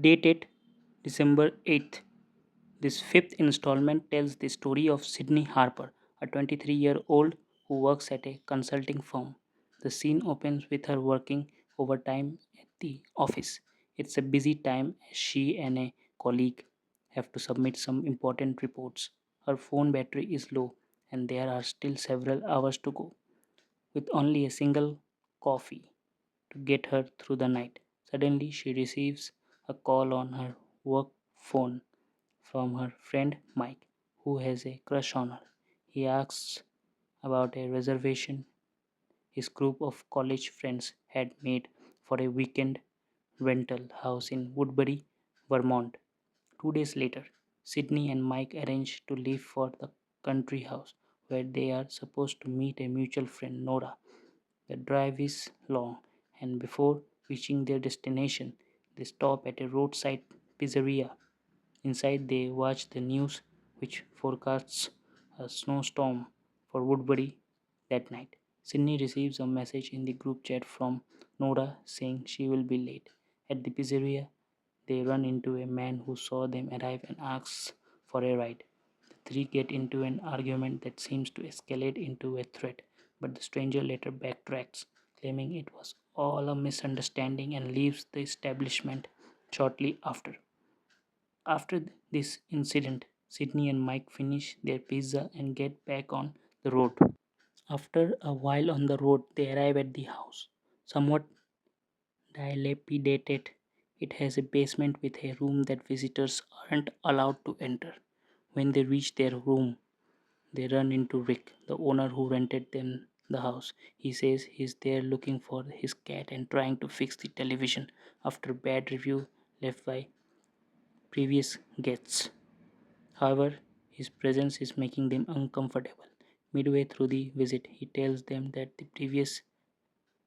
Dated December 8th. This fifth installment tells the story of Sydney Harper, a 23-year-old who works at a consulting firm. The scene opens with her working overtime at the office. It's a busy time as she and a colleague have to submit some important reports. Her phone battery is low and there are still several hours to go. With only a single coffee to get her through the night, suddenly she receives a call on her work phone from her friend Mike, who has a crush on her. He asks about a reservation his group of college friends had made for a weekend rental house in Woodbury, Vermont. 2 days later, Sydney and Mike arrange to leave for the country house where they are supposed to meet a mutual friend, Nora. The drive is long, and before reaching their destination, they stop at a roadside pizzeria. Inside, they watch the news, which forecasts a snowstorm for Woodbury that night. Sydney receives a message in the group chat from Nora saying she will be late. At the pizzeria, they run into a man who saw them arrive and asks for a ride. The three get into an argument that seems to escalate into a threat, but the stranger later backtracks, claiming it was all a misunderstanding and leaves the establishment shortly after. After this incident, Sydney and Mike finish their pizza and get back on the road. After a while on the road, they arrive at the house. Somewhat dilapidated, it has a basement with a room that visitors aren't allowed to enter. When they reach their room, they run into Rick, the owner who rented them the house. He says he's there looking for his cat and trying to fix the television after bad review left by previous guests. However, his presence is making them uncomfortable. Midway through the visit, he tells them that the previous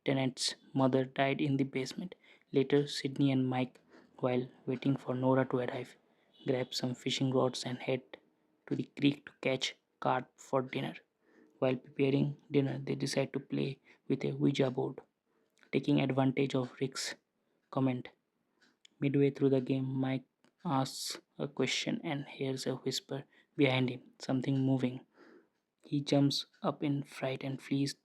tenant's mother died in the basement. Later, Sydney and Mike, while waiting for Nora to arrive, grab some fishing rods and head to the creek to catch carp for dinner. While preparing dinner, they decide to play with a Ouija board, taking advantage of Rick's comment. Midway through the game, Mike asks a question and hears a whisper behind him, something moving. He jumps up in fright and flees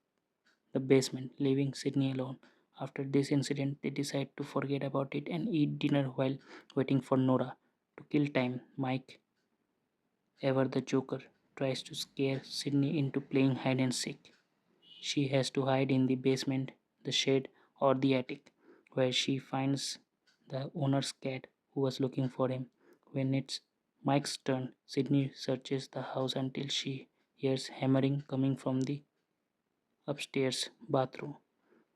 the basement, leaving Sydney alone. After this incident, they decide to forget about it and eat dinner while waiting for Nora. To kill time, Mike, ever the Joker, tries to scare Sydney into playing hide and seek. She has to hide in the basement, the shed, or the attic, where she finds the owner's cat who was looking for him. When it's Mike's turn, Sydney searches the house until she hears hammering coming from the upstairs bathroom,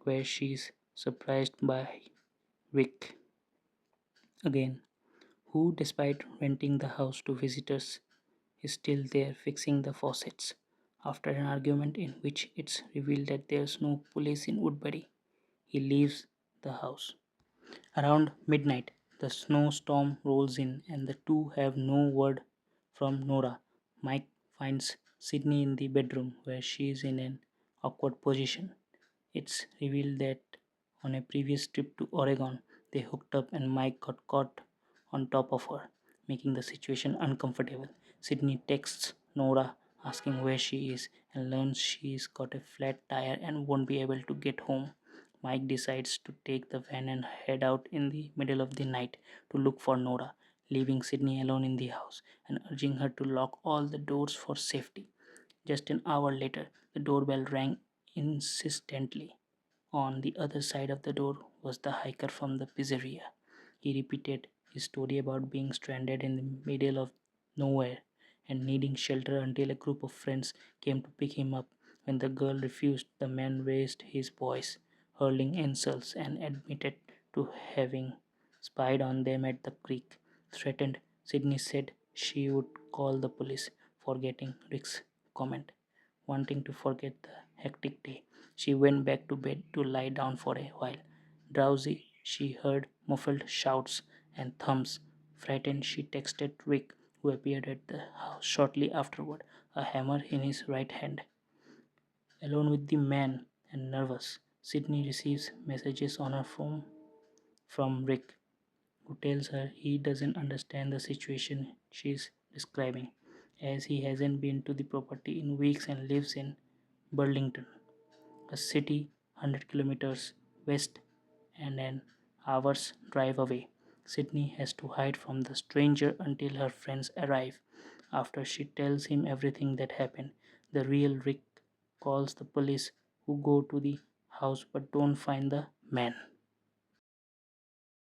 where she is surprised by Rick again, who, despite renting the house to visitors, is still there fixing the faucets. After an argument in which it's revealed that there's no police in Woodbury, he leaves the house. Around midnight, the snowstorm rolls in and the two have no word from Nora. Mike finds Sydney in the bedroom where she is in an awkward position. It's revealed that on a previous trip to Oregon, they hooked up and Mike got caught on top of her, making the situation uncomfortable. Sydney texts Nora asking where she is and learns she's got a flat tire and won't be able to get home. Mike decides to take the van and head out in the middle of the night to look for Nora, leaving Sydney alone in the house and urging her to lock all the doors for safety. Just an hour later, the doorbell rang insistently. On the other side of the door was the hiker from the pizzeria. He repeated his story about being stranded in the middle of nowhere and needing shelter until a group of friends came to pick him up. When the girl refused, the man raised his voice, hurling insults, and admitted to having spied on them at the creek. Threatened, Sydney said she would call the police, forgetting Rick's comment. Wanting to forget the hectic day, she went back to bed to lie down for a while. Drowsy, she heard muffled shouts and thumps. Frightened, she texted Rick, who appeared at the house shortly afterward, a hammer in his right hand. Alone with the man and nervous, Sydney receives messages on her phone from Rick. who tells her he doesn't understand the situation she's describing, as he hasn't been to the property in weeks and lives in Burlington, a city 100 kilometers west and an hour's drive away. Sydney has to hide from the stranger until her friends arrive. After she tells him everything that happened, the real Rick calls the police, who go to the house but don't find the man.